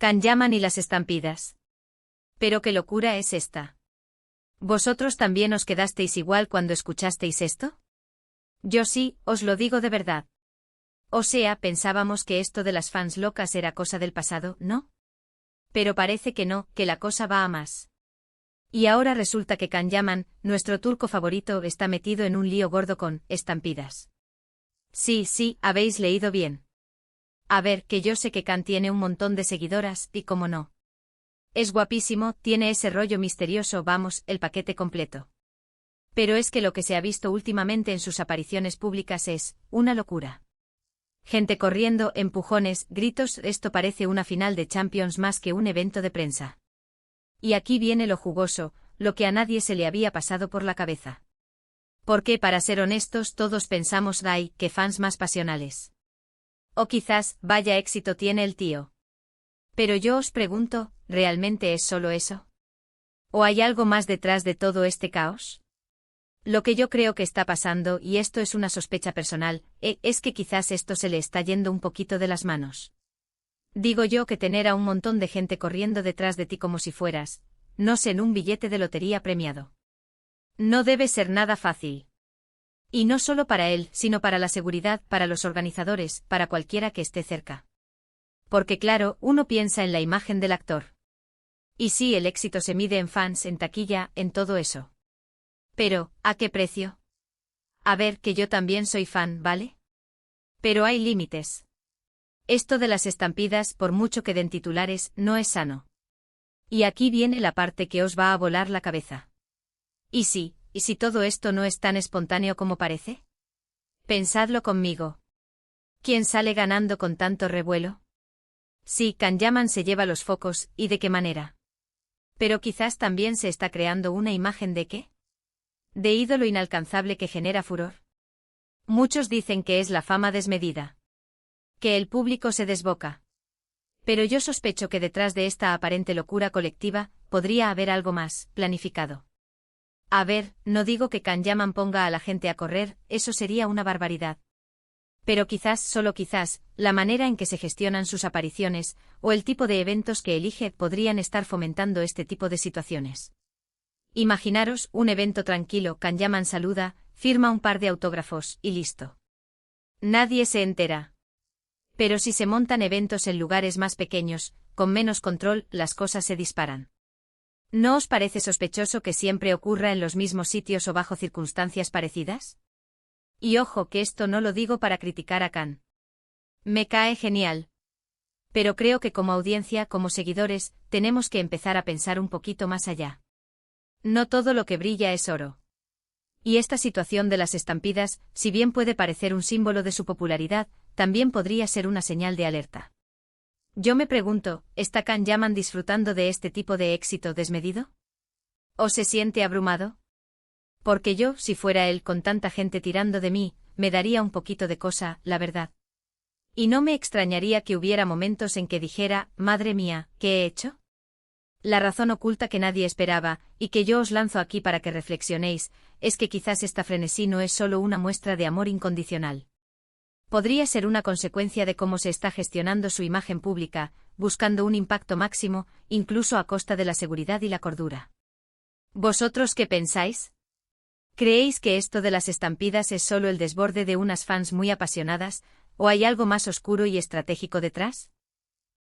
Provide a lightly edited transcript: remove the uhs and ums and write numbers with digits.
Can Yaman y las estampidas. Pero qué locura es esta. ¿Vosotros también os quedasteis igual cuando escuchasteis esto? Yo sí, os lo digo de verdad. O sea, pensábamos que esto de las fans locas era cosa del pasado, ¿no? Pero parece que no, que la cosa va a más. Y ahora resulta que Can Yaman, nuestro turco favorito, está metido en un lío gordo con estampidas. Sí, sí, habéis leído bien. A ver, que yo sé que Can tiene un montón de seguidoras, y cómo no. Es guapísimo, tiene ese rollo misterioso, vamos, el paquete completo. Pero es que lo que se ha visto últimamente en sus apariciones públicas es una locura. Gente corriendo, empujones, gritos, esto parece una final de Champions más que un evento de prensa. Y aquí viene lo jugoso, lo que a nadie se le había pasado por la cabeza. Porque, para ser honestos, todos pensamos, ay, qué fans más pasionales. O quizás, vaya éxito tiene el tío. Pero yo os pregunto, ¿realmente es solo eso? ¿O hay algo más detrás de todo este caos? Lo que yo creo que está pasando, y esto es una sospecha personal, es que quizás esto se le está yendo un poquito de las manos. Digo yo que tener a un montón de gente corriendo detrás de ti como si fueras, no sé, en un billete de lotería premiado. No debe ser nada fácil. Y no solo para él, sino para la seguridad, para los organizadores, para cualquiera que esté cerca. Porque claro, uno piensa en la imagen del actor. Y sí, el éxito se mide en fans, en taquilla, en todo eso. Pero, ¿a qué precio? A ver, que yo también soy fan, ¿vale? Pero hay límites. Esto de las estampidas, por mucho que den titulares, no es sano. Y aquí viene la parte que os va a volar la cabeza. ¿Y si todo esto no es tan espontáneo como parece? Pensadlo conmigo. ¿Quién sale ganando con tanto revuelo? Sí, Can Yaman se lleva los focos, ¿y de qué manera? Pero quizás también se está creando una imagen de ¿qué? De ídolo inalcanzable que genera furor. Muchos dicen que es la fama desmedida. Que el público se desboca. Pero yo sospecho que detrás de esta aparente locura colectiva, podría haber algo más, planificado. A ver, no digo que Can Yaman ponga a la gente a correr, eso sería una barbaridad. Pero quizás, solo quizás, la manera en que se gestionan sus apariciones, o el tipo de eventos que elige, podrían estar fomentando este tipo de situaciones. Imaginaros, un evento tranquilo, Can Yaman saluda, firma un par de autógrafos, y listo. Nadie se entera. Pero si se montan eventos en lugares más pequeños, con menos control, las cosas se disparan. ¿No os parece sospechoso que siempre ocurra en los mismos sitios o bajo circunstancias parecidas? Y ojo que esto no lo digo para criticar a Can. Me cae genial. Pero creo que como audiencia, como seguidores, tenemos que empezar a pensar un poquito más allá. No todo lo que brilla es oro. Y esta situación de las estampidas, si bien puede parecer un símbolo de su popularidad, también podría ser una señal de alerta. Yo me pregunto, ¿está Can Yaman disfrutando de este tipo de éxito desmedido? ¿O se siente abrumado? Porque yo, si fuera él con tanta gente tirando de mí, me daría un poquito de cosa, la verdad. Y no me extrañaría que hubiera momentos en que dijera, madre mía, ¿qué he hecho? La razón oculta que nadie esperaba, y que yo os lanzo aquí para que reflexionéis, es que quizás esta frenesí no es solo una muestra de amor incondicional. Podría ser una consecuencia de cómo se está gestionando su imagen pública, buscando un impacto máximo, incluso a costa de la seguridad y la cordura. ¿Vosotros qué pensáis? ¿Creéis que esto de las estampidas es solo el desborde de unas fans muy apasionadas, o hay algo más oscuro y estratégico detrás?